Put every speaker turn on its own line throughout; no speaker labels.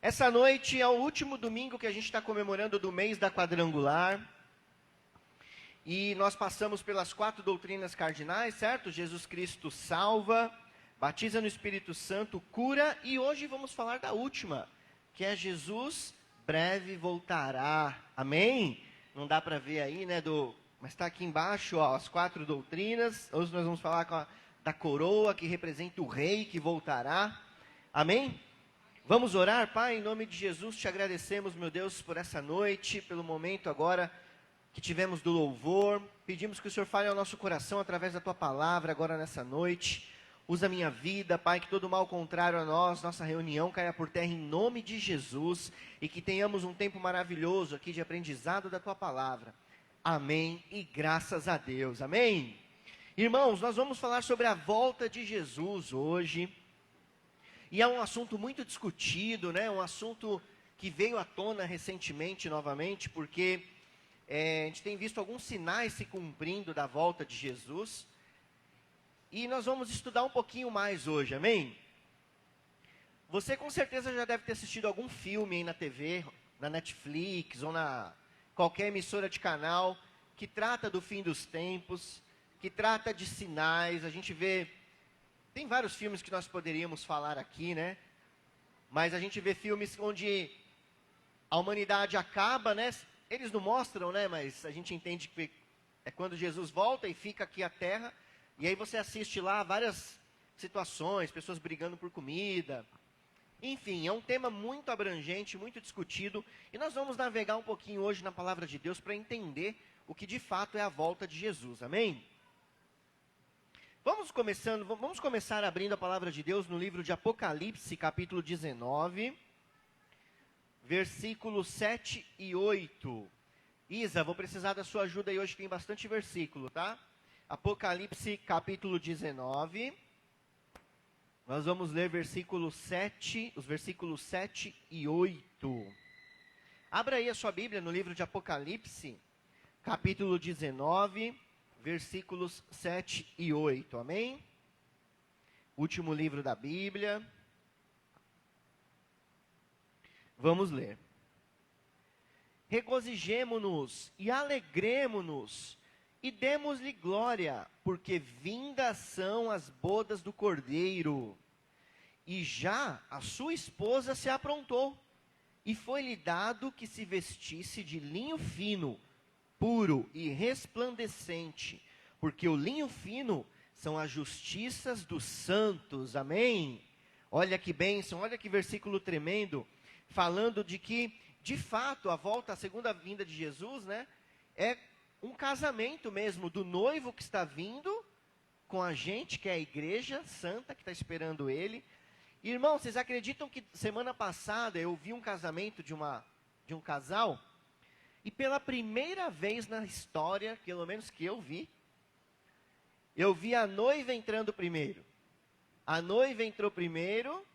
Essa noite é o último domingo que a gente está comemorando do mês da quadrangular. E nós passamos pelas 4 doutrinas cardinais, certo? Jesus Cristo salva, batiza no Espírito Santo, cura. E hoje vamos falar da última, que é Jesus breve voltará. Amém? Não dá para ver aí, né? Mas está aqui embaixo, ó, as 4 doutrinas. Hoje nós vamos falar da coroa, que representa o rei que voltará. Amém? Vamos orar, Pai, em nome de Jesus, te agradecemos, meu Deus, por essa noite, pelo momento agora que tivemos do louvor. Pedimos que o Senhor fale ao nosso coração através da Tua palavra agora nessa noite. Usa a minha vida, Pai, que todo mal contrário a nós, nossa reunião caia por terra em nome de Jesus e que tenhamos um tempo maravilhoso aqui de aprendizado da Tua palavra. Amém e graças a Deus. Amém? Irmãos, nós vamos falar sobre a volta de Jesus hoje. E é um assunto muito discutido, né? Um assunto que veio à tona recentemente, novamente, porque a gente tem visto alguns sinais se cumprindo da volta de Jesus. E nós vamos estudar um pouquinho mais hoje, amém? Você com certeza já deve ter assistido algum filme aí na TV, na Netflix ou na qualquer emissora de canal, que trata do fim dos tempos, que trata de sinais. A gente vê... Tem vários filmes que nós poderíamos falar aqui, né? Mas a gente vê filmes onde a humanidade acaba, né? Eles não mostram, né? Mas a gente entende que é quando Jesus volta e fica aqui a terra. E aí você assiste lá várias situações, pessoas brigando por comida. Enfim, é um tema muito abrangente, muito discutido. E nós vamos navegar um pouquinho hoje na palavra de Deus para entender o que de fato é a volta de Jesus. Amém? Vamos começar abrindo a palavra de Deus no livro de Apocalipse, capítulo 19, versículos 7 e 8. Isa, vou precisar da sua ajuda aí hoje, tem bastante versículo, tá? Apocalipse, capítulo 19, nós vamos ler os versículos 7 e 8. Abra aí a sua Bíblia no livro de Apocalipse, capítulo 19, versículos 7 e 8, amém? Último livro da Bíblia. Vamos ler. Regozijemo-nos e alegremo-nos e demos-lhe glória, porque vindas são as bodas do Cordeiro. E já a sua esposa se aprontou, e foi-lhe dado que se vestisse de linho fino, puro e resplandecente, porque o linho fino são as justiças dos santos, amém? Olha que bênção, olha que versículo tremendo, falando de que, de fato, a segunda vinda de Jesus, né, é um casamento mesmo do noivo que está vindo com a gente, que é a igreja santa que está esperando ele. Irmãos, vocês acreditam que semana passada eu vi um casamento de um casal? E pela primeira vez na história, pelo menos que eu vi a noiva entrando primeiro. A noiva entrou primeiro,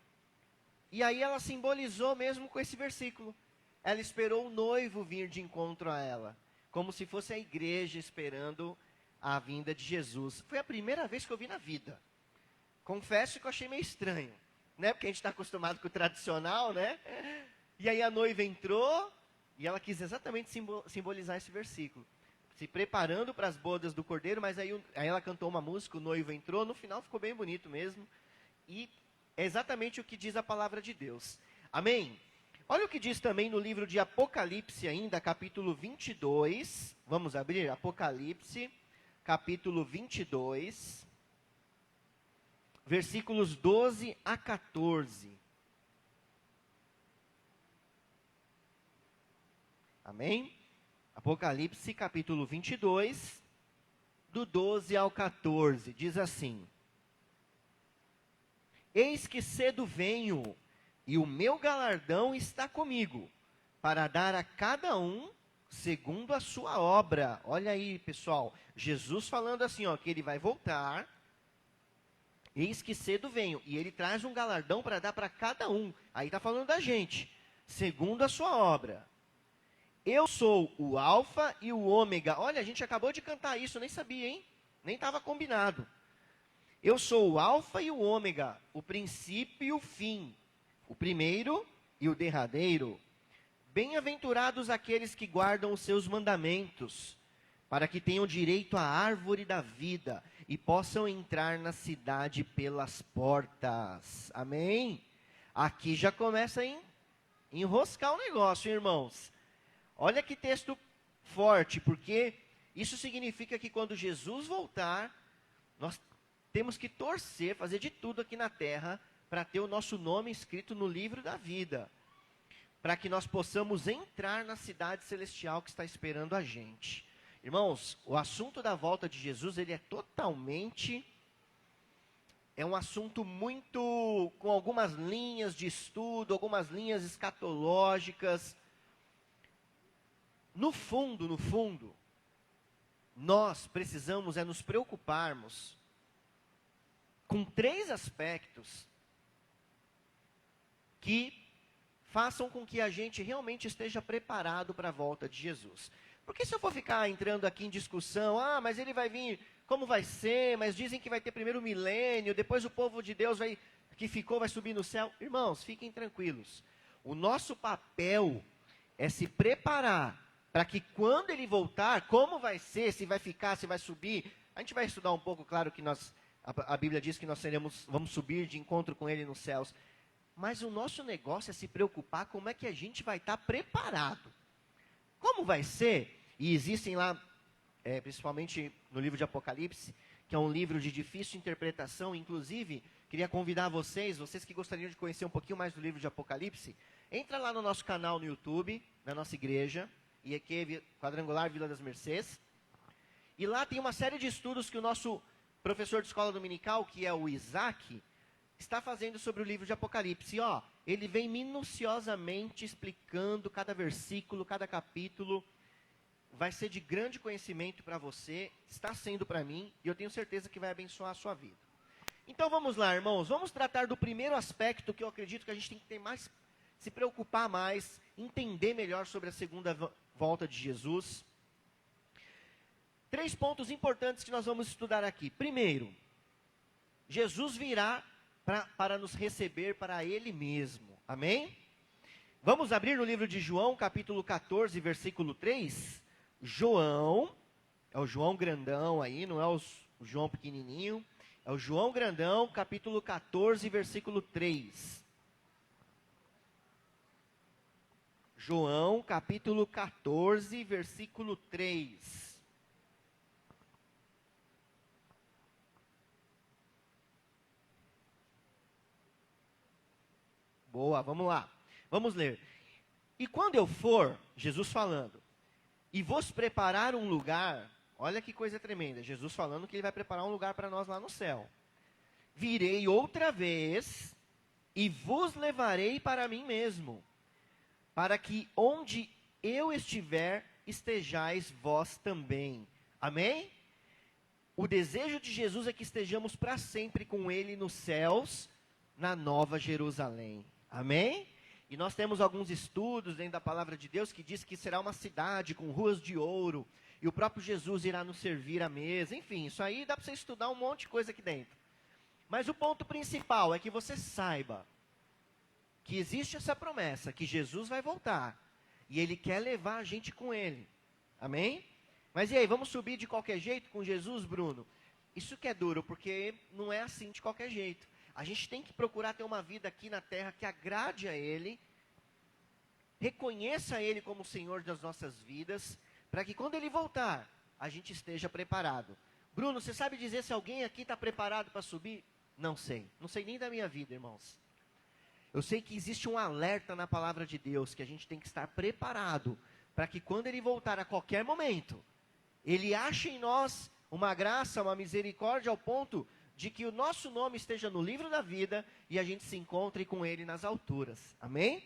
e aí ela simbolizou mesmo com esse versículo. Ela esperou o noivo vir de encontro a ela, como se fosse a igreja esperando a vinda de Jesus. Foi a primeira vez que eu vi na vida. Confesso que eu achei meio estranho, né? Porque a gente está acostumado com o tradicional, né? E aí a noiva entrou... E ela quis exatamente simbolizar esse versículo. Se preparando para as bodas do Cordeiro, mas aí ela cantou uma música, o noivo entrou, no final ficou bem bonito mesmo. E é exatamente o que diz a palavra de Deus. Amém? Olha o que diz também no livro de Apocalipse ainda, capítulo 22. Vamos abrir? Apocalipse, capítulo 22. Versículos 12 a 14. Amém? Apocalipse, capítulo 22, do 12 ao 14, diz assim: Eis que cedo venho, e o meu galardão está comigo, para dar a cada um segundo a sua obra. Olha aí, pessoal, Jesus falando assim, ó, que ele vai voltar. Eis que cedo venho, e ele traz um galardão para dar para cada um. Aí está falando da gente, segundo a sua obra. Eu sou o alfa e o ômega. Olha, a gente acabou de cantar isso, nem sabia, hein? Nem estava combinado. Eu sou o alfa e o ômega, o princípio e o fim, o primeiro e o derradeiro, bem-aventurados aqueles que guardam os seus mandamentos, para que tenham direito à árvore da vida e possam entrar na cidade pelas portas. Amém? Aqui já começa a enroscar o negócio, irmãos. Olha que texto forte, porque isso significa que quando Jesus voltar, nós temos que torcer, fazer de tudo aqui na terra, para ter o nosso nome escrito no livro da vida, para que nós possamos entrar na cidade celestial que está esperando a gente. Irmãos, o assunto da volta de Jesus, ele é um assunto muito, com algumas linhas de estudo, algumas linhas escatológicas. No fundo, nós precisamos nos preocuparmos com 3 aspectos que façam com que a gente realmente esteja preparado para a volta de Jesus. Porque se eu for ficar entrando aqui em discussão, mas ele vai vir, como vai ser, mas dizem que vai ter primeiro o milênio, depois o povo de Deus que ficou vai subir no céu. Irmãos, fiquem tranquilos. O nosso papel é se preparar para que quando ele voltar, como vai ser, se vai ficar, se vai subir. A gente vai estudar um pouco, claro que a Bíblia diz que nós vamos subir de encontro com ele nos céus. Mas o nosso negócio é se preocupar como é que a gente vai estar preparado. Como vai ser? E existem lá, principalmente no livro de Apocalipse, que é um livro de difícil interpretação. Inclusive, queria convidar vocês que gostariam de conhecer um pouquinho mais do livro de Apocalipse, entra lá no nosso canal no YouTube, na nossa igreja, IEQ Quadrangular Vila das Mercês. E lá tem uma série de estudos que o nosso professor de escola dominical, que é o Isaac, está fazendo sobre o livro de Apocalipse. E, ele vem minuciosamente explicando cada versículo, cada capítulo. Vai ser de grande conhecimento para você, está sendo para mim, e eu tenho certeza que vai abençoar a sua vida. Então vamos lá, irmãos, vamos tratar do primeiro aspecto que eu acredito que a gente tem que ter mais, se preocupar mais, entender melhor sobre a segunda volta de Jesus. 3 pontos importantes que nós vamos estudar aqui. Primeiro, Jesus virá para nos receber para Ele mesmo. Amém? Vamos abrir no livro de João, capítulo 14, versículo 3. João, é o João grandão aí, não é o João pequenininho. É o João grandão, capítulo 14, versículo 3. João, capítulo 14, versículo 3. Boa, vamos lá. Vamos ler. E quando eu for, Jesus falando, e vos preparar um lugar, olha que coisa tremenda, Jesus falando que ele vai preparar um lugar para nós lá no céu. Virei outra vez e vos levarei para mim mesmo, para que onde eu estiver, estejais vós também. Amém? O desejo de Jesus é que estejamos para sempre com ele nos céus, na Nova Jerusalém. Amém? E nós temos alguns estudos dentro da palavra de Deus que diz que será uma cidade com ruas de ouro, e o próprio Jesus irá nos servir à mesa. Enfim, isso aí dá para você estudar um monte de coisa aqui dentro. Mas o ponto principal é que você saiba que existe essa promessa, que Jesus vai voltar, e Ele quer levar a gente com Ele. Amém? Mas e aí, vamos subir de qualquer jeito com Jesus, Bruno? Isso que é duro, porque não é assim de qualquer jeito. A gente tem que procurar ter uma vida aqui na terra que agrade a Ele, reconheça Ele como o Senhor das nossas vidas, para que quando Ele voltar, a gente esteja preparado. Bruno, você sabe dizer se alguém aqui está preparado para subir? Não sei. Não sei nem da minha vida, irmãos. Eu sei que existe um alerta na palavra de Deus, que a gente tem que estar preparado, para que quando Ele voltar a qualquer momento, Ele ache em nós uma graça, uma misericórdia ao ponto de que o nosso nome esteja no livro da vida e a gente se encontre com Ele nas alturas. Amém?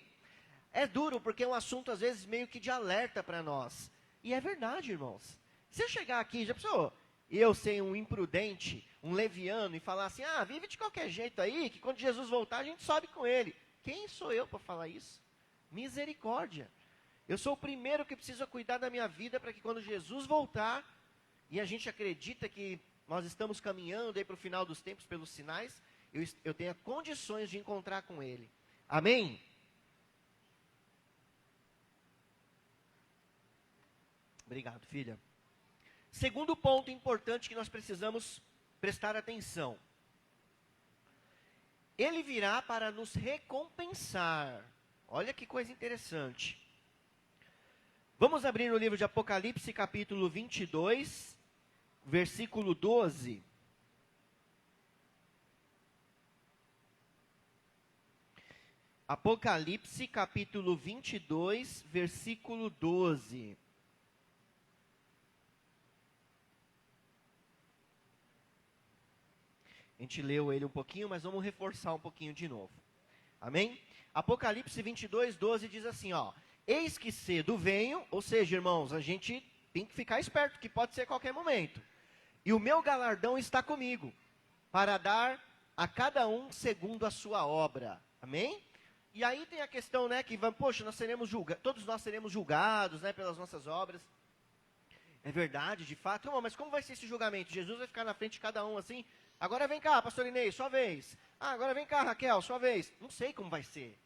É duro porque é um assunto às vezes meio que de alerta para nós. E é verdade, irmãos. Se eu chegar aqui, já pensou, eu ser um imprudente, um leviano e falar assim, vive de qualquer jeito aí, que quando Jesus voltar a gente sobe com Ele. Quem sou eu para falar isso? Misericórdia. Eu sou o primeiro que precisa cuidar da minha vida para que quando Jesus voltar, e a gente acredita que nós estamos caminhando aí para o final dos tempos pelos sinais, eu tenha condições de encontrar com Ele. Amém? Obrigado, filha. Segundo ponto importante que nós precisamos prestar atenção. Ele virá para nos recompensar. Olha que coisa interessante. Vamos abrir o livro de Apocalipse, capítulo 22, versículo 12. Apocalipse, capítulo 22, versículo 12. A gente leu ele um pouquinho, mas vamos reforçar um pouquinho de novo. Amém? Apocalipse 22, 12 diz assim, ó. Eis que cedo venho, ou seja, irmãos, a gente tem que ficar esperto, que pode ser a qualquer momento. E o meu galardão está comigo, para dar a cada um segundo a sua obra. Amém? E aí tem a questão, né, que, poxa, nós seremos todos nós seremos julgados, né, pelas nossas obras. É verdade, de fato. Não, mas como vai ser esse julgamento? Jesus vai ficar na frente de cada um assim? Agora vem cá, pastor Inês, sua vez. Ah, agora vem cá, Raquel, sua vez. Não sei como vai ser.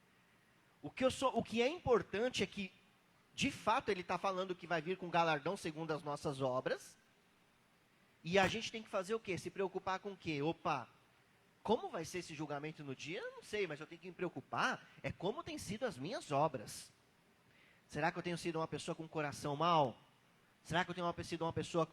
O que é importante é que, de fato, ele está falando que vai vir com galardão segundo as nossas obras. E a gente tem que fazer o quê? Se preocupar com o quê? Opa, como vai ser esse julgamento no dia? Eu não sei, mas eu tenho que me preocupar é como têm sido as minhas obras. Será que eu tenho sido uma pessoa com coração mau? Será que eu tenho sido uma pessoa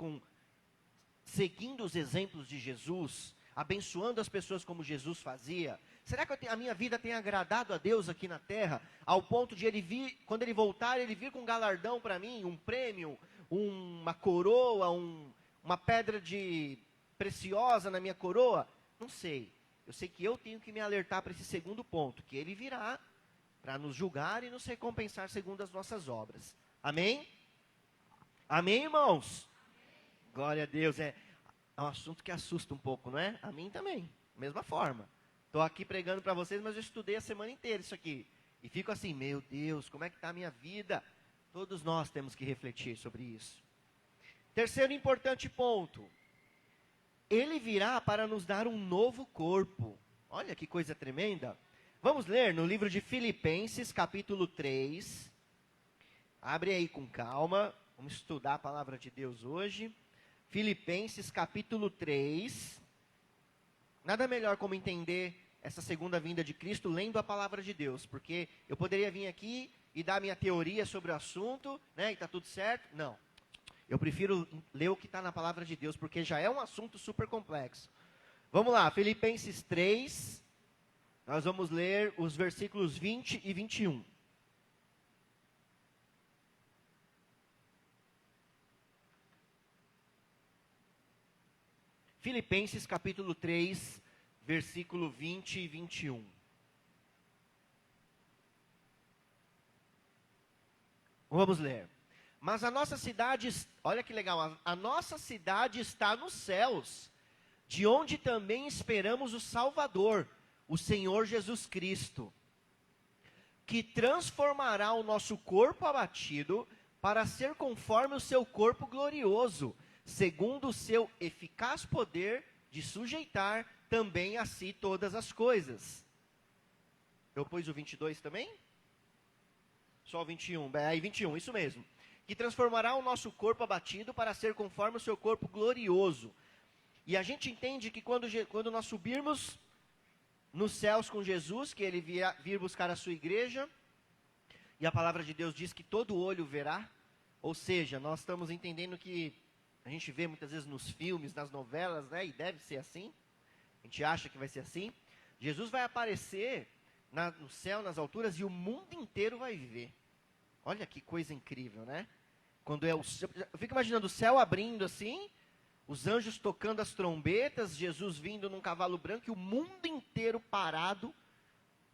seguindo os exemplos de Jesus, abençoando as pessoas como Jesus fazia? Será que a minha vida tem agradado a Deus aqui na terra, ao ponto de ele vir, quando ele voltar, ele vir com um galardão para mim, um prêmio, uma coroa, uma pedra preciosa na minha coroa? Não sei. Eu sei que eu tenho que me alertar para esse segundo ponto, que ele virá para nos julgar e nos recompensar segundo as nossas obras. Amém? Amém, irmãos? Glória a Deus. É um assunto que assusta um pouco, não é? A mim também, mesma forma. Estou aqui pregando para vocês, mas eu estudei a semana inteira isso aqui. E fico assim, meu Deus, como é que está a minha vida? Todos nós temos que refletir sobre isso. Terceiro importante ponto. Ele virá para nos dar um novo corpo. Olha que coisa tremenda. Vamos ler no livro de Filipenses, capítulo 3. Abre aí com calma. Vamos estudar a palavra de Deus hoje. Filipenses, capítulo 3. Nada melhor como entender essa segunda vinda de Cristo lendo a palavra de Deus. Porque eu poderia vir aqui e dar minha teoria sobre o assunto, né? E está tudo certo. Não. Eu prefiro ler o que está na palavra de Deus, porque já é um assunto super complexo. Vamos lá, Filipenses 3. Nós vamos ler os versículos 20 e 21. Filipenses capítulo 3, versículo 20 e 21. Vamos ler. Mas a nossa cidade, olha que legal, a nossa cidade está nos céus, de onde também esperamos o Salvador, o Senhor Jesus Cristo, que transformará o nosso corpo abatido para ser conforme o seu corpo glorioso, segundo o seu eficaz poder de sujeitar também a si todas as coisas. Eu pus o 22 também? Só o 21, aí 21, isso mesmo. Que transformará o nosso corpo abatido para ser conforme o seu corpo glorioso. E a gente entende que quando nós subirmos nos céus com Jesus, que ele vir buscar a sua igreja, e a palavra de Deus diz que todo olho verá, ou seja, nós estamos entendendo que a gente vê muitas vezes nos filmes, nas novelas, né, e deve ser assim, a gente acha que vai ser assim, Jesus vai aparecer no céu, nas alturas, e o mundo inteiro vai ver. Olha que coisa incrível, né? Quando eu fico imaginando o céu abrindo assim, os anjos tocando as trombetas, Jesus vindo num cavalo branco e o mundo inteiro parado,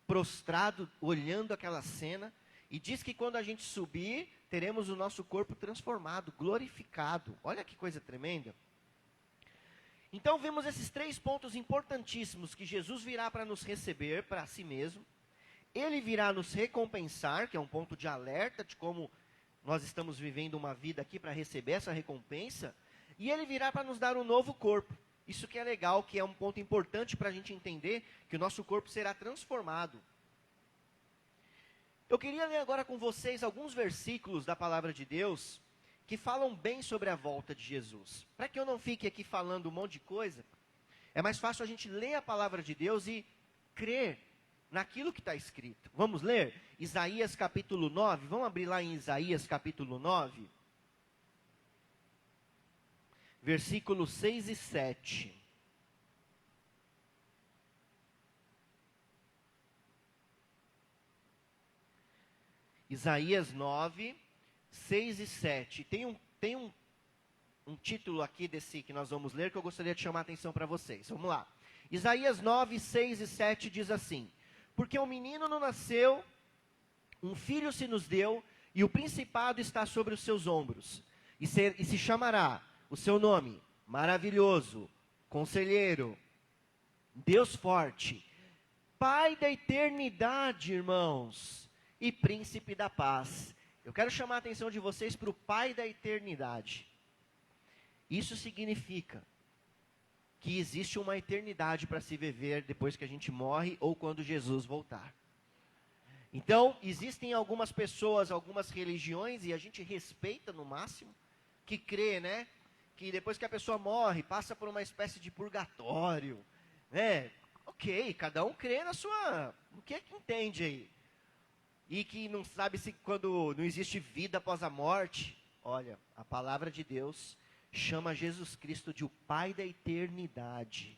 prostrado, olhando aquela cena. E diz que quando a gente subir, teremos o nosso corpo transformado, glorificado. Olha que coisa tremenda. Então vemos esses 3 pontos importantíssimos, que Jesus virá para nos receber para si mesmo. Ele virá nos recompensar, que é um ponto de alerta de como nós estamos vivendo uma vida aqui para receber essa recompensa. E ele virá para nos dar um novo corpo. Isso que é legal, que é um ponto importante para a gente entender que o nosso corpo será transformado. Eu queria ler agora com vocês alguns versículos da palavra de Deus que falam bem sobre a volta de Jesus. Para que eu não fique aqui falando um monte de coisa, é mais fácil a gente ler a palavra de Deus e crer naquilo que está escrito. Vamos ler? Isaías capítulo 9. Vamos abrir lá em Isaías capítulo 9. Versículos 6 e 7. Isaías 9, 6 e 7. Tem um título aqui desse que nós vamos ler que eu gostaria de chamar a atenção para vocês. Vamos lá. Isaías 9, 6 e 7 diz assim: porque um menino nos nasceu, um filho se nos deu, e o principado está sobre os seus ombros. E se chamará o seu nome, Maravilhoso, Conselheiro, Deus Forte, Pai da Eternidade, irmãos, e Príncipe da Paz. Eu quero chamar a atenção de vocês para o Pai da Eternidade. Isso significa que existe uma eternidade para se viver depois que a gente morre ou quando Jesus voltar. Então, existem algumas pessoas, algumas religiões, e a gente respeita no máximo, que crê, né? Que depois que a pessoa morre, passa por uma espécie de purgatório, né? Ok, cada um crê no que é que entende aí. E que não sabe se quando não existe vida após a morte. Olha, a palavra de Deus chama Jesus Cristo de o Pai da eternidade.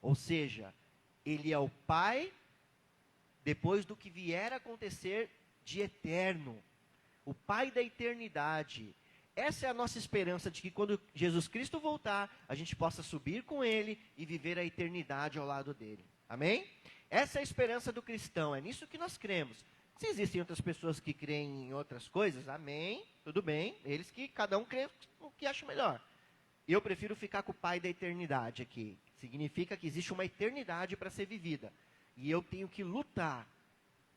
Ou seja, Ele é o Pai depois do que vier a acontecer de eterno. O Pai da eternidade. Essa é a nossa esperança de que quando Jesus Cristo voltar, a gente possa subir com Ele e viver a eternidade ao lado dEle. Amém? Essa é a esperança do cristão, é nisso que nós cremos. Se existem outras pessoas que creem em outras coisas, amém, tudo bem, eles que cada um crê o que acha melhor. Eu prefiro ficar com o Pai da eternidade aqui. Significa que existe uma eternidade para ser vivida. E eu tenho que lutar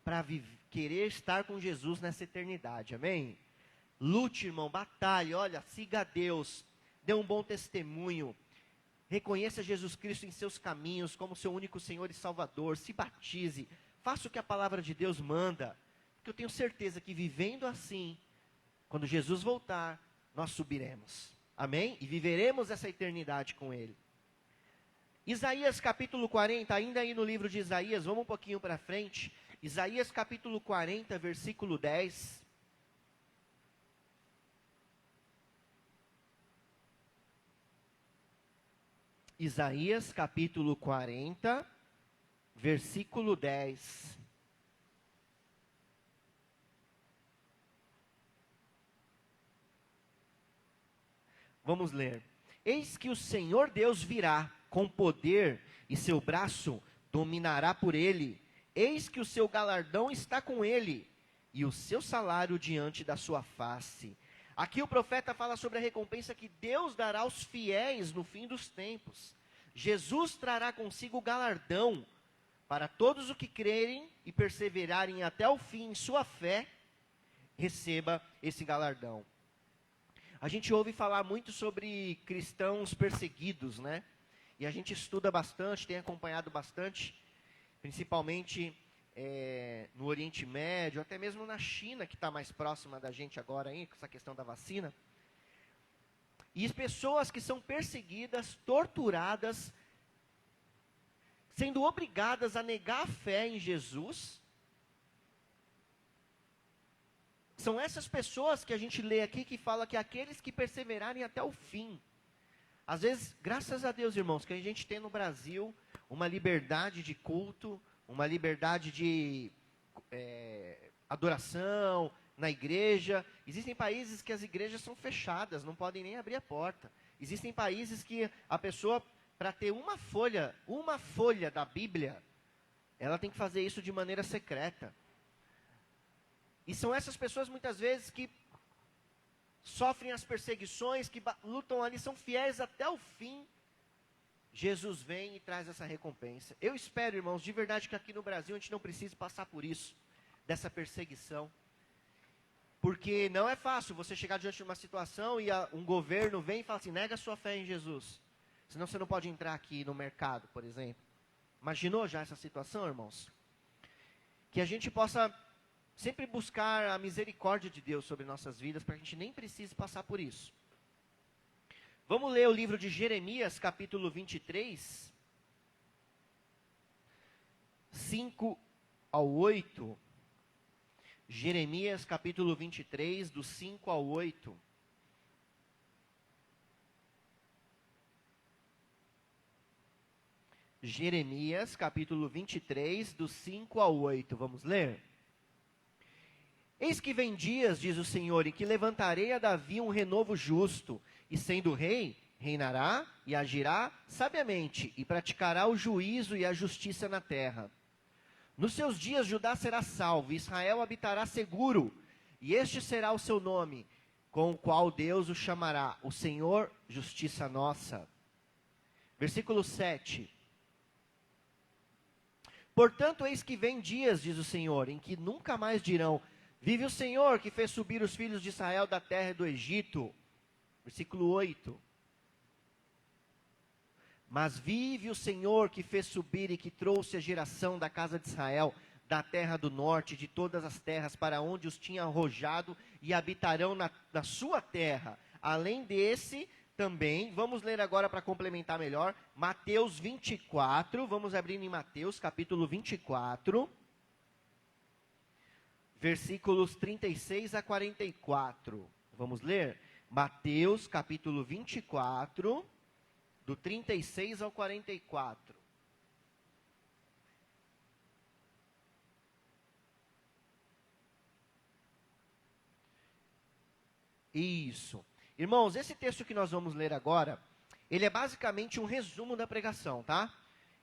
para querer estar com Jesus nessa eternidade, amém? Lute, irmão, batalhe, olha, siga a Deus, dê um bom testemunho, reconheça Jesus Cristo em seus caminhos como seu único Senhor e Salvador, se batize, faça o que a palavra de Deus manda, porque eu tenho certeza que vivendo assim, quando Jesus voltar, nós subiremos, amém? E viveremos essa eternidade com Ele. Isaías capítulo 40, ainda aí no livro de Isaías, vamos um pouquinho para frente, Isaías capítulo 40, versículo 10. Isaías capítulo 40, versículo 10. Vamos ler. Eis que o Senhor Deus virá com poder e seu braço dominará por ele. Eis que o seu galardão está com ele e o seu salário diante da sua face. Aqui o profeta fala sobre a recompensa que Deus dará aos fiéis no fim dos tempos. Jesus trará consigo o galardão para todos os que crerem e perseverarem até o fim em sua fé, receba esse galardão. A gente ouve falar muito sobre cristãos perseguidos, né? E a gente estuda bastante, tem acompanhado bastante, principalmente no Oriente Médio, até mesmo na China, que está mais próxima da gente agora, aí, com essa questão da vacina. E pessoas que são perseguidas, torturadas, sendo obrigadas a negar a fé em Jesus. São essas pessoas que a gente lê aqui que fala que aqueles que perseverarem até o fim. Às vezes, graças a Deus, irmãos, que a gente tem no Brasil uma liberdade de culto, uma liberdade de adoração na igreja. Existem países que as igrejas são fechadas, não podem nem abrir a porta. Existem países que a pessoa, para ter uma folha da Bíblia, ela tem que fazer isso de maneira secreta. E são essas pessoas muitas vezes que sofrem as perseguições, que lutam ali, são fiéis até o fim. Jesus vem e traz essa recompensa. Eu espero, irmãos, de verdade que aqui no Brasil a gente não precise passar por isso, dessa perseguição. Porque não é fácil você chegar diante de uma situação e um governo vem e fala assim, nega a sua fé em Jesus. Senão você não pode entrar aqui no mercado, por exemplo. Imaginou já essa situação, irmãos? Que a gente possa sempre buscar a misericórdia de Deus sobre nossas vidas, para que a gente nem precise passar por isso. Vamos ler o livro de Jeremias, capítulo 23, 5 ao 8. Jeremias, capítulo 23, do 5 ao 8. Jeremias, capítulo 23, do 5 ao 8. Vamos ler? Eis que vem dias, diz o Senhor, em que levantarei a Davi um renovo justo, e sendo rei, reinará e agirá sabiamente, e praticará o juízo e a justiça na terra. Nos seus dias Judá será salvo, e Israel habitará seguro, e este será o seu nome, com o qual Deus o chamará, o Senhor, justiça nossa. Versículo 7. Portanto, eis que vem dias, diz o Senhor, em que nunca mais dirão, vive o Senhor que fez subir os filhos de Israel da terra do Egito. Versículo 8. Mas vive o Senhor que fez subir e que trouxe a geração da casa de Israel, da terra do norte, de todas as terras, para onde os tinha arrojado, e habitarão na sua terra. Além desse, também, vamos ler agora para complementar melhor, Mateus 24, vamos abrir em Mateus, capítulo 24, versículos 36 a 44. Vamos ler? Mateus, capítulo 24, do 36 ao 44. Isso. Irmãos, esse texto que nós vamos ler agora, ele é basicamente um resumo da pregação, tá?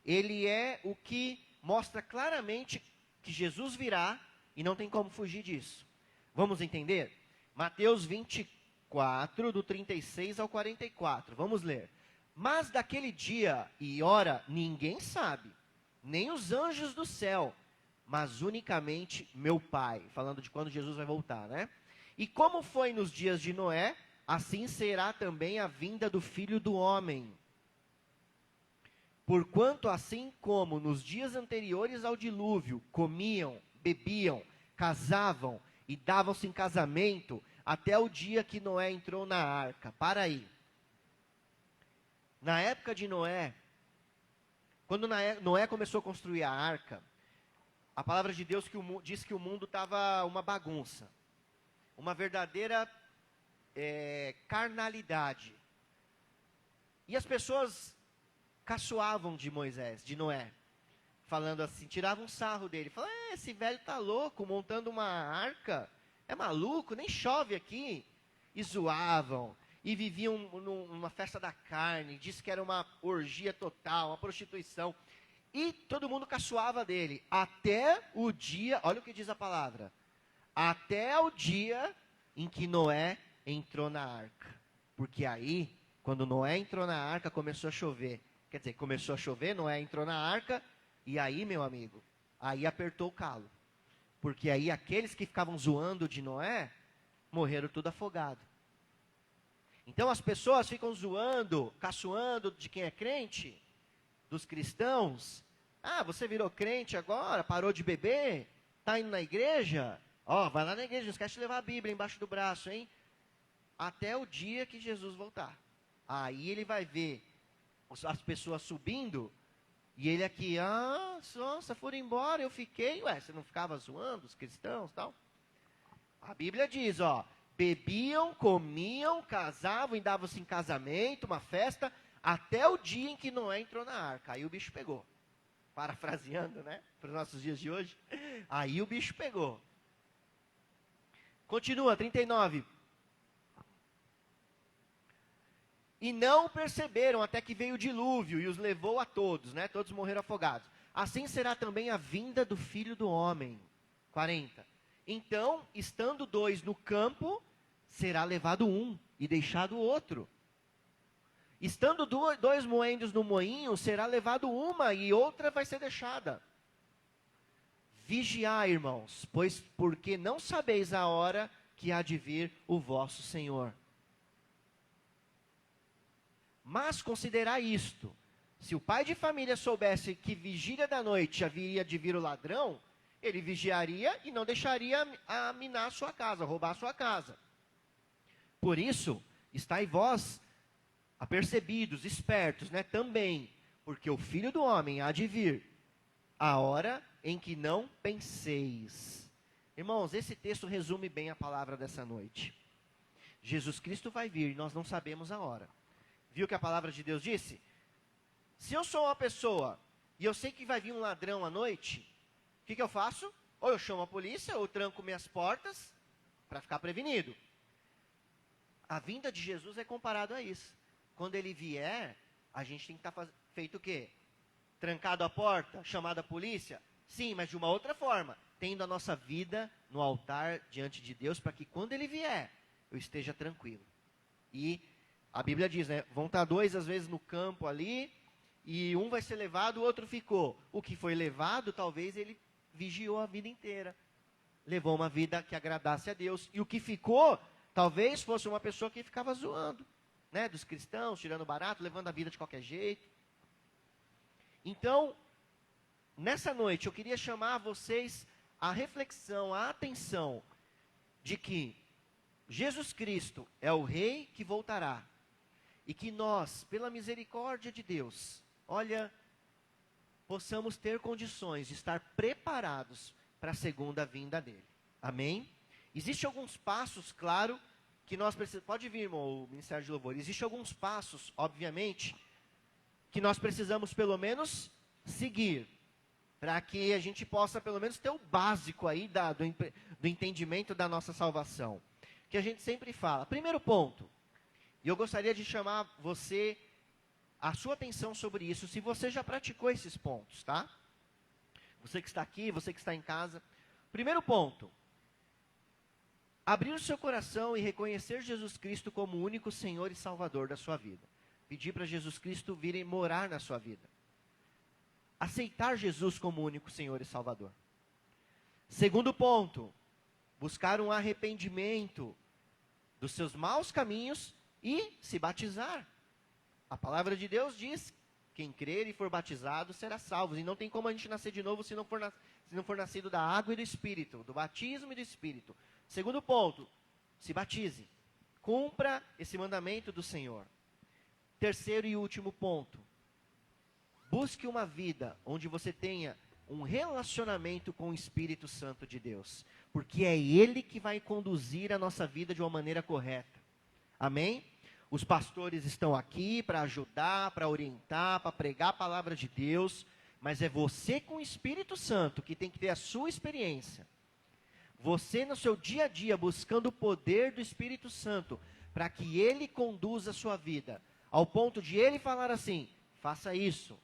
Ele é o que mostra claramente que Jesus virá e não tem como fugir disso. Vamos entender? Mateus 24, do 36 ao 44. Vamos ler. Mas daquele dia e hora ninguém sabe, nem os anjos do céu, mas unicamente meu Pai. Falando de quando Jesus vai voltar, né? E como foi nos dias de Noé, assim será também a vinda do Filho do Homem. Porquanto assim como nos dias anteriores ao dilúvio, comiam, bebiam, casavam e davam-se em casamento, até o dia que Noé entrou na arca. Para aí. Na época de Noé, quando Noé começou a construir a arca, a palavra de Deus diz que o mundo estava uma bagunça. Uma verdadeira carnalidade. E as pessoas caçoavam de Moisés, de Noé, falando assim, tiravam um sarro dele, falavam, esse velho tá louco, montando uma arca, é maluco, nem chove aqui. E zoavam, e viviam numa festa da carne, disse que era uma orgia total, uma prostituição, e todo mundo caçoava dele, até o dia, olha o que diz a palavra, até o dia em que Noé entrou na arca. Porque aí, quando Noé entrou na arca, começou a chover. Quer dizer, começou a chover, Noé entrou na arca, e aí, meu amigo, aí apertou o calo. Porque aí aqueles que ficavam zoando de Noé, morreram tudo afogado. Então as pessoas ficam zoando, caçoando de quem é crente, dos cristãos. Ah, você virou crente agora, parou de beber, está indo na igreja? Ó, vai lá na igreja, não esquece de levar a Bíblia embaixo do braço, hein? Até o dia que Jesus voltar. Aí ele vai ver as pessoas subindo, e ele aqui, nossa, foram embora, eu fiquei. Ué, você não ficava zoando os cristãos e tal? A Bíblia diz, ó, bebiam, comiam, casavam e davam-se em casamento, uma festa, até o dia em que Noé entrou na arca. Aí o bicho pegou. Parafraseando, né, para os nossos dias de hoje. Aí o bicho pegou. Continua, 39. E não perceberam até que veio o dilúvio e os levou a todos, né? Todos morreram afogados. Assim será também a vinda do Filho do Homem. 40. Então, estando dois no campo, será levado um e deixado o outro. Estando dois moinhos no moinho, será levado uma e outra vai ser deixada. Vigiai, irmãos, pois porque não sabeis a hora que há de vir o vosso Senhor. Mas considerai isto, se o pai de família soubesse que vigília da noite haveria de vir o ladrão, ele vigiaria e não deixaria a minar a sua casa, roubar a sua casa. Por isso, estai vós apercebidos, espertos, né, também, porque o Filho do Homem há de vir, a hora em que não penseis. Irmãos, esse texto resume bem a palavra dessa noite. Jesus Cristo vai vir e nós não sabemos a hora. Viu o que a palavra de Deus disse? Se eu sou uma pessoa e eu sei que vai vir um ladrão à noite, o que eu faço? Ou eu chamo a polícia, ou eu tranco minhas portas para ficar prevenido. A vinda de Jesus é comparado a isso. Quando ele vier, a gente tem que estar feito o quê? Trancado a porta, chamado a polícia? Sim, mas de uma outra forma. Tendo a nossa vida no altar diante de Deus, para que quando ele vier, eu esteja tranquilo. E a Bíblia diz, né? Vão estar dois, às vezes, no campo ali, e um vai ser levado, o outro ficou. O que foi levado, talvez ele vigiou a vida inteira. Levou uma vida que agradasse a Deus. E o que ficou, talvez fosse uma pessoa que ficava zoando, né? Dos cristãos, tirando barato, levando a vida de qualquer jeito. Então, nessa noite, eu queria chamar vocês à reflexão, à atenção, de que Jesus Cristo é o Rei que voltará. E que nós, pela misericórdia de Deus, olha, possamos ter condições de estar preparados para a segunda vinda dele. Amém? Existem alguns passos, claro, que nós precisamos... Pode vir, irmão, o Ministério de Louvor. Existem alguns passos, obviamente, que nós precisamos, pelo menos, seguir, para que a gente possa, pelo menos, ter o básico aí do entendimento da nossa salvação. Que a gente sempre fala. Primeiro ponto, e eu gostaria de chamar você, a sua atenção sobre isso, se você já praticou esses pontos, tá? Você que está aqui, você que está em casa. Primeiro ponto, abrir o seu coração e reconhecer Jesus Cristo como o único Senhor e Salvador da sua vida. Pedir para Jesus Cristo vir e morar na sua vida. Aceitar Jesus como o único Senhor e Salvador. Segundo ponto, buscar um arrependimento dos seus maus caminhos e se batizar. A palavra de Deus diz, quem crer e for batizado será salvo. E não tem como a gente nascer de novo se não for nascido da água e do Espírito, do batismo e do Espírito. Segundo ponto, se batize. Cumpra esse mandamento do Senhor. Terceiro e último ponto, busque uma vida onde você tenha um relacionamento com o Espírito Santo de Deus. Porque é Ele que vai conduzir a nossa vida de uma maneira correta. Amém? Os pastores estão aqui para ajudar, para orientar, para pregar a palavra de Deus. Mas é você com o Espírito Santo que tem que ter a sua experiência. Você no seu dia a dia buscando o poder do Espírito Santo. Para que Ele conduza a sua vida. Ao ponto de Ele falar assim, faça isso,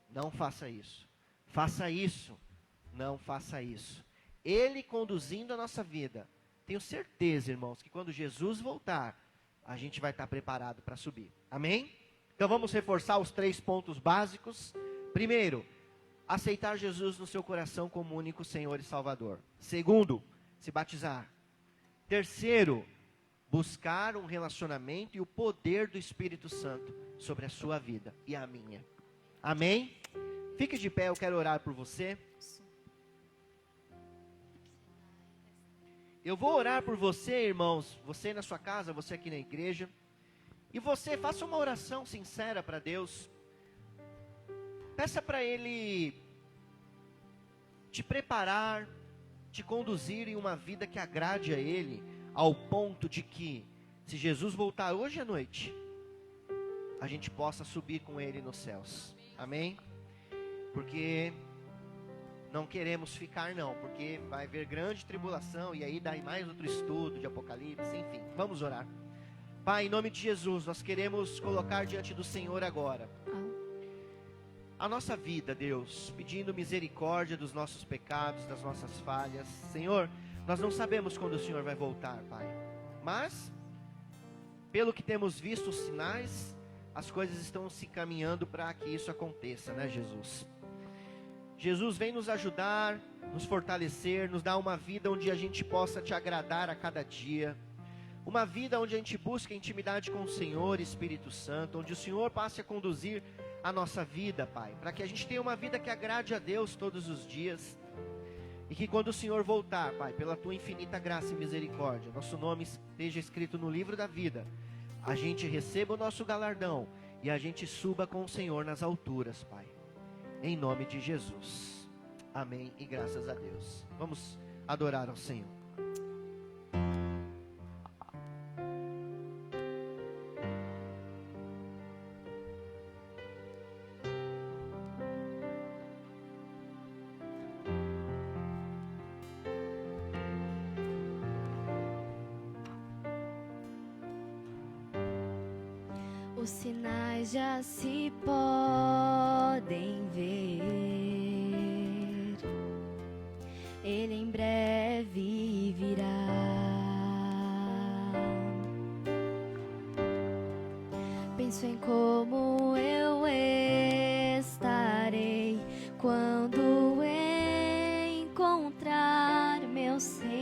não faça isso. Faça isso, não faça isso. Ele conduzindo a nossa vida. Tenho certeza, irmãos, que quando Jesus voltar, a gente vai estar preparado para subir. Amém? Então vamos reforçar os 3 pontos básicos. Primeiro, aceitar Jesus no seu coração como único Senhor e Salvador. Segundo, se batizar. Terceiro, buscar um relacionamento e o poder do Espírito Santo sobre a sua vida e a minha. Amém? Fique de pé, eu quero orar por você. Eu vou orar por você, irmãos, você na sua casa, você aqui na igreja. E você, faça uma oração sincera para Deus. Peça para Ele te preparar, te conduzir em uma vida que agrade a Ele, ao ponto de que, se Jesus voltar hoje à noite, a gente possa subir com Ele nos céus. Amém? Porque não queremos ficar não, porque vai haver grande tribulação, e aí dá mais outro estudo de Apocalipse, enfim, vamos orar. Pai, em nome de Jesus, nós queremos colocar diante do Senhor agora a nossa vida, Deus, pedindo misericórdia dos nossos pecados, das nossas falhas. Senhor, nós não sabemos quando o Senhor vai voltar, Pai, mas, pelo que temos visto os sinais, as coisas estão se caminhando para que isso aconteça, né, Jesus? Jesus, vem nos ajudar, nos fortalecer, nos dar uma vida onde a gente possa te agradar a cada dia. Uma vida onde a gente busca intimidade com o Senhor, Espírito Santo, onde o Senhor passe a conduzir a nossa vida, Pai, para que a gente tenha uma vida que agrade a Deus todos os dias. E que quando o Senhor voltar, Pai, pela tua infinita graça e misericórdia, nosso nome esteja escrito no livro da vida, a gente receba o nosso galardão e a gente suba com o Senhor nas alturas, Pai. Em nome de Jesus. Amém e graças a Deus. Vamos adorar ao Senhor.
Os sinais já se podem ver. Ele em breve virá. Penso em como eu estarei quando encontrar meu Senhor.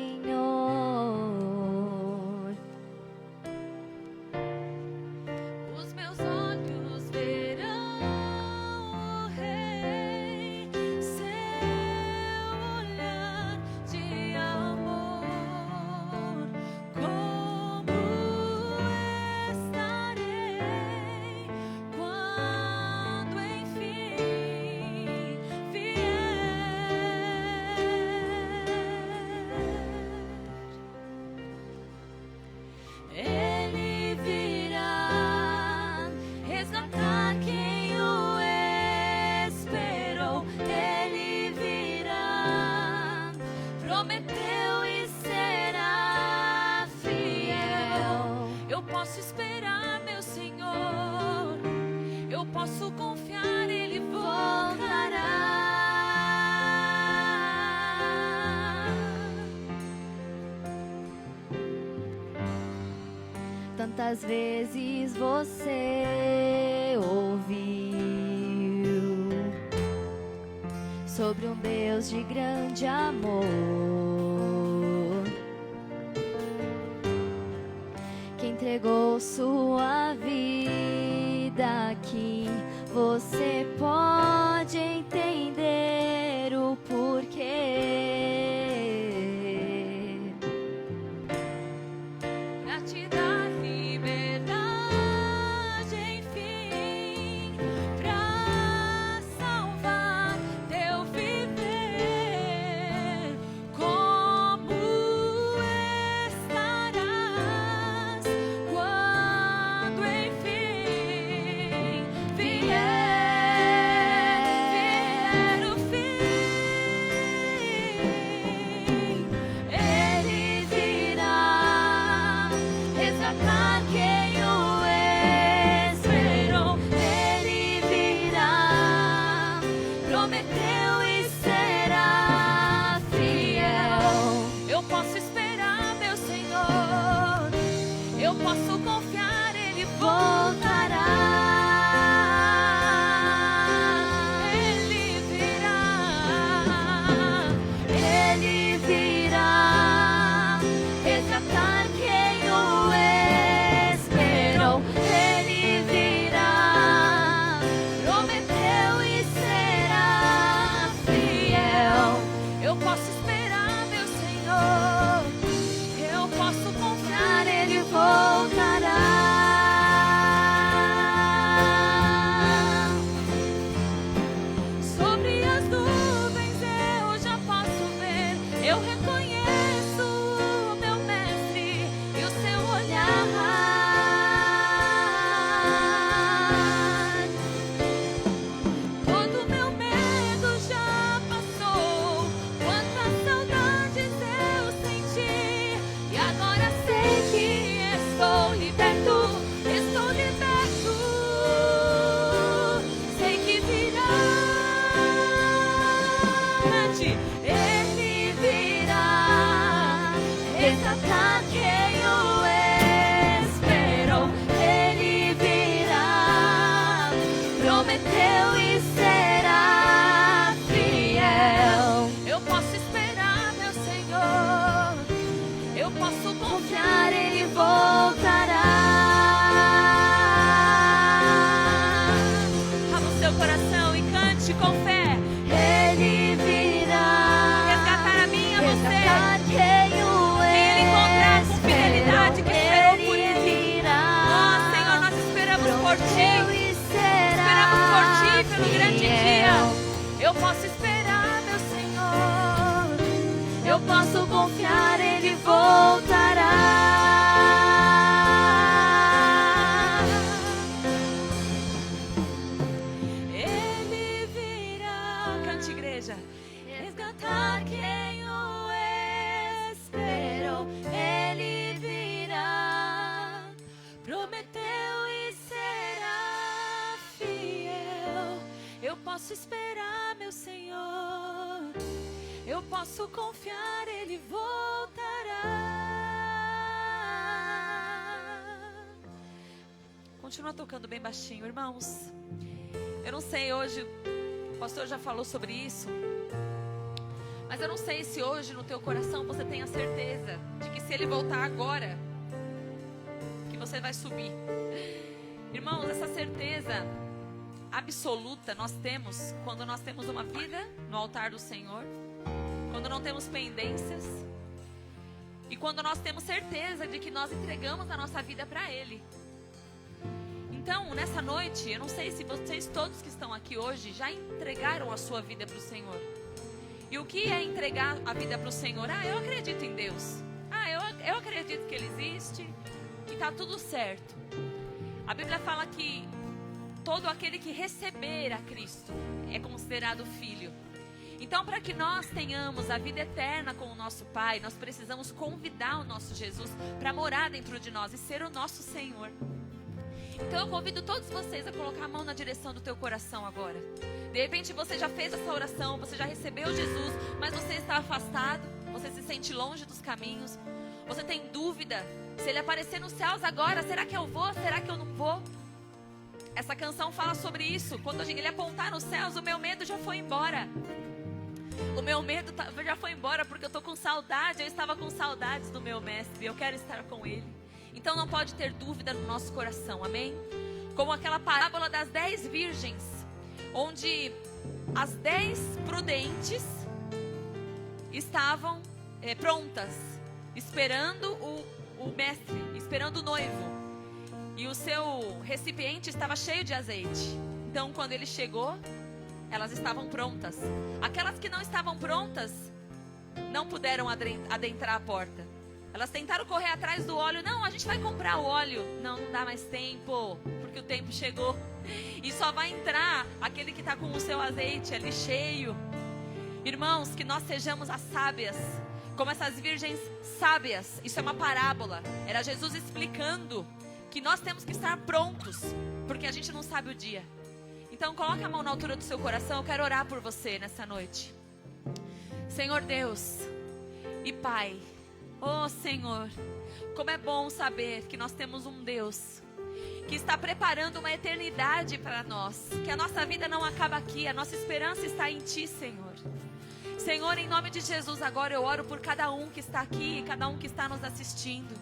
Posso confiar, Ele voltará.
Tantas vezes você ouviu sobre um Deus de grande amor, que entregou sua vida aqui. Você pode entender o porquê.
Pra te dar liberdade, enfim, pra salvar teu viver. Como estarás quando enfim vier o fim? Ele virá resgatar quem o esperou. Ele virá, prometeu e será fiel. Eu posso esperar, meu Senhor. Eu posso confiar, Ele voltará. Ele virá resgatar quem o esperou. Ele virá, prometeu e será fiel. Eu posso esperar, meu Senhor. Eu posso confiar, Ele voltará. Sobre as nuvens eu já posso ver. Eu reconheço o meu mestre e o seu olhar. Todo meu medo já passou. Quantas saudades eu senti. E agora sei que estou liberto. Estou liberto. Sei que virá. Ele virá resgatar quem o esperou. Ele virá, prometeu e será fiel. Eu posso esperar, meu Senhor. Eu posso confiar, Ele voltará. Abra o seu coração e cante com fé. Ele virá Eu posso esperar, meu Senhor. Eu posso confiar, Ele voltará. Ele virá. Cante, igreja. Resgatar quem o esperou. Ele virá. Prometeu e será fiel. Eu posso esperar, meu Senhor. Eu posso confiar, Ele voltará. Continua tocando bem baixinho, irmãos. Eu não sei, hoje o pastor já falou sobre isso, mas eu não sei se hoje no teu coração você tem a certeza de que se Ele voltar agora, que você vai subir. Irmãos, essa certeza absoluta nós temos quando nós temos uma vida no altar do Senhor, quando não temos pendências e quando nós temos certeza de que nós entregamos a nossa vida para Ele. Então, nessa noite, eu não sei se vocês todos que estão aqui hoje já entregaram a sua vida para o Senhor. E o que é entregar a vida para o Senhor? Eu acredito em Deus. Eu acredito que Ele existe, que está tudo certo. A Bíblia fala que todo aquele que receber a Cristo é considerado filho. Então, para que nós tenhamos a vida eterna com o nosso Pai, nós precisamos convidar o nosso Jesus para morar dentro de nós e ser o nosso Senhor. Então, eu convido todos vocês a colocar a mão na direção do teu coração agora. De repente, você já fez essa oração, você já recebeu Jesus, mas você está afastado, você se sente longe dos caminhos, você tem dúvida, se Ele aparecer nos céus agora, será que eu vou, será que eu não vou? Essa canção fala sobre isso. Quando Ele apontar nos céus, o meu medo já foi embora. O meu medo já foi embora porque eu estou com saudade. Eu estava com saudades do meu mestre. Eu quero estar com Ele. Então não pode ter dúvida no nosso coração, amém? Como aquela parábola das 10 virgens, onde as 10 prudentes estavam prontas, esperando o mestre, esperando o noivo. E o seu recipiente estava cheio de azeite. Então, quando ele chegou, elas estavam prontas. Aquelas que não estavam prontas, não puderam adentrar a porta. Elas tentaram correr atrás do óleo. Não, a gente vai comprar o óleo. Não dá mais tempo, porque o tempo chegou. E só vai entrar aquele que está com o seu azeite ali cheio. Irmãos, que nós sejamos as sábias, como essas virgens sábias. Isso é uma parábola. Era Jesus explicando que nós temos que estar prontos, porque a gente não sabe o dia. Então coloca a mão na altura do seu coração. Eu quero orar por você nessa noite. Senhor Deus e Pai, oh Senhor, como é bom saber que nós temos um Deus que está preparando uma eternidade para nós, que a nossa vida não acaba aqui, a nossa esperança está em Ti, Senhor. Senhor, em nome de Jesus, agora eu oro por cada um que está aqui e cada um que está nos assistindo.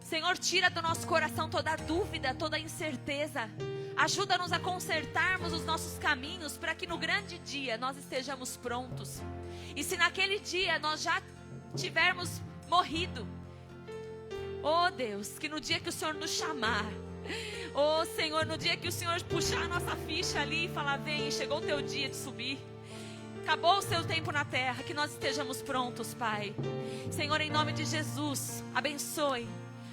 Senhor, tira do nosso coração toda a dúvida, toda a incerteza. Ajuda-nos a consertarmos os nossos caminhos para que no grande dia nós estejamos prontos. E se naquele dia nós já tivermos morrido, oh Deus, que no dia que o Senhor nos chamar, oh Senhor, no dia que o Senhor puxar a nossa ficha ali e falar, vem, chegou o teu dia de subir, acabou o seu tempo na terra, que nós estejamos prontos, Pai. Senhor, em nome de Jesus, abençoe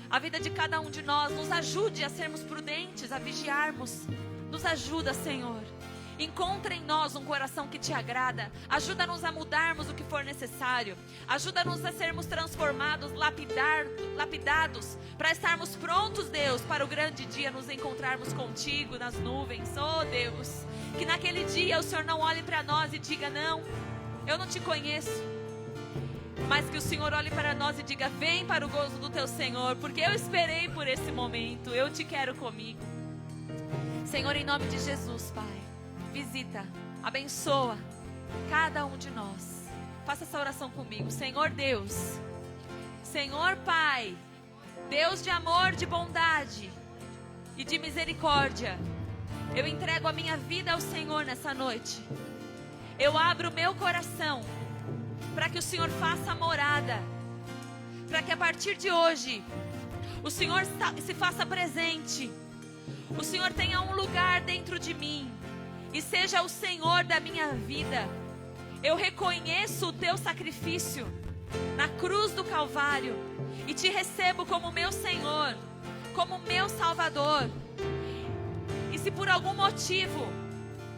a vida de cada um de nós, nos ajude a sermos prudentes, a vigiarmos, nos ajuda, Senhor. Encontra em nós um coração que Te agrada, ajuda-nos a mudarmos o que for necessário, ajuda-nos a sermos transformados, lapidados, para estarmos prontos, Deus, para o grande dia nos encontrarmos contigo nas nuvens. Oh Deus, que naquele dia o Senhor não olhe para nós e diga, não, eu não Te conheço. Mas que o Senhor olhe para nós e diga, vem para o gozo do Teu Senhor, porque eu esperei por esse momento, eu Te quero comigo. Senhor, em nome de Jesus, Pai, visita, abençoa cada um de nós. Faça essa oração comigo. Senhor Deus, Senhor Pai, Deus de amor, de bondade e de misericórdia, eu entrego a minha vida ao Senhor nessa noite. Eu abro o meu coração para que o Senhor faça morada, para que a partir de hoje o Senhor se faça presente, o Senhor tenha um lugar dentro de mim e seja o Senhor da minha vida. Eu reconheço o teu sacrifício na cruz do Calvário e te recebo como meu Senhor, como meu Salvador. E se por algum motivo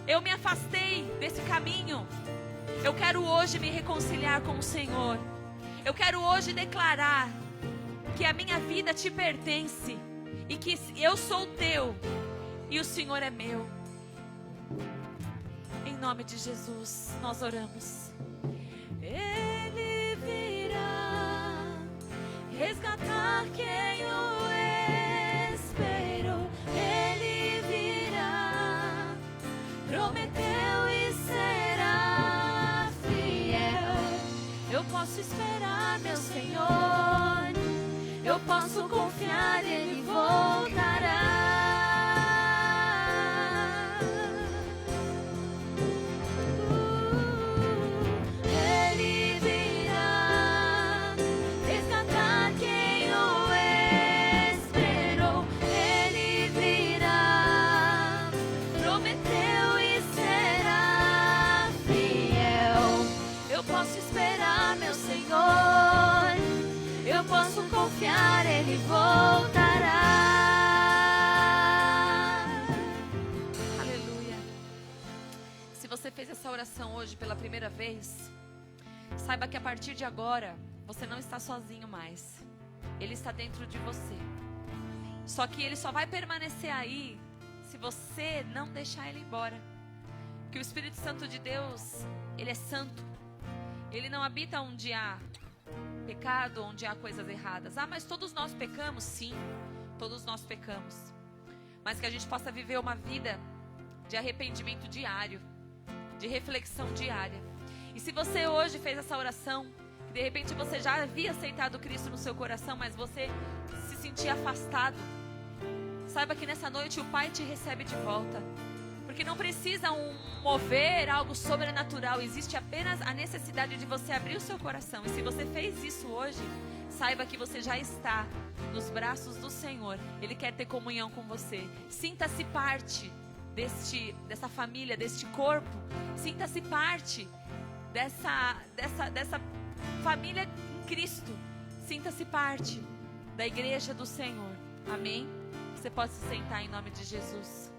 eu me afastei desse caminho, eu quero hoje me reconciliar com o Senhor. Eu quero hoje declarar que a minha vida te pertence e que eu sou teu e o Senhor é meu. Em nome de Jesus, nós oramos. Ele virá resgatar quem o esperou. Ele virá, prometeu e será fiel. Eu posso esperar, meu Senhor. Eu posso confiar, Ele voltará. Ele virá resgatar quem o esperou. Ele virá, prometeu e será fiel. Eu posso esperar, meu Senhor. Eu posso confiar, Ele voltará. Aleluia. Se você fez essa oração hoje pela primeira vez, saiba que a partir de agora, você não está sozinho mais. Ele está dentro de você. Só que Ele só vai permanecer aí se você não deixar Ele embora. Que o Espírito Santo de Deus, Ele é santo. Ele não habita onde há pecado, onde há coisas erradas. Ah, mas todos nós pecamos? Sim, todos nós pecamos. Mas que a gente possa viver uma vida de arrependimento diário, de reflexão diária. E se você hoje fez essa oração, que de repente você já havia aceitado Cristo no seu coração, mas você se sentia afastado, saiba que nessa noite o Pai te recebe de volta. Porque não precisa mover algo sobrenatural, existe apenas a necessidade de você abrir o seu coração. E se você fez isso hoje, saiba que você já está nos braços do Senhor. Ele quer ter comunhão com você. Sinta-se parte dessa família, deste corpo. Sinta-se parte dessa família em Cristo. Sinta-se parte da igreja do Senhor. Amém? Você pode se sentar em nome de Jesus.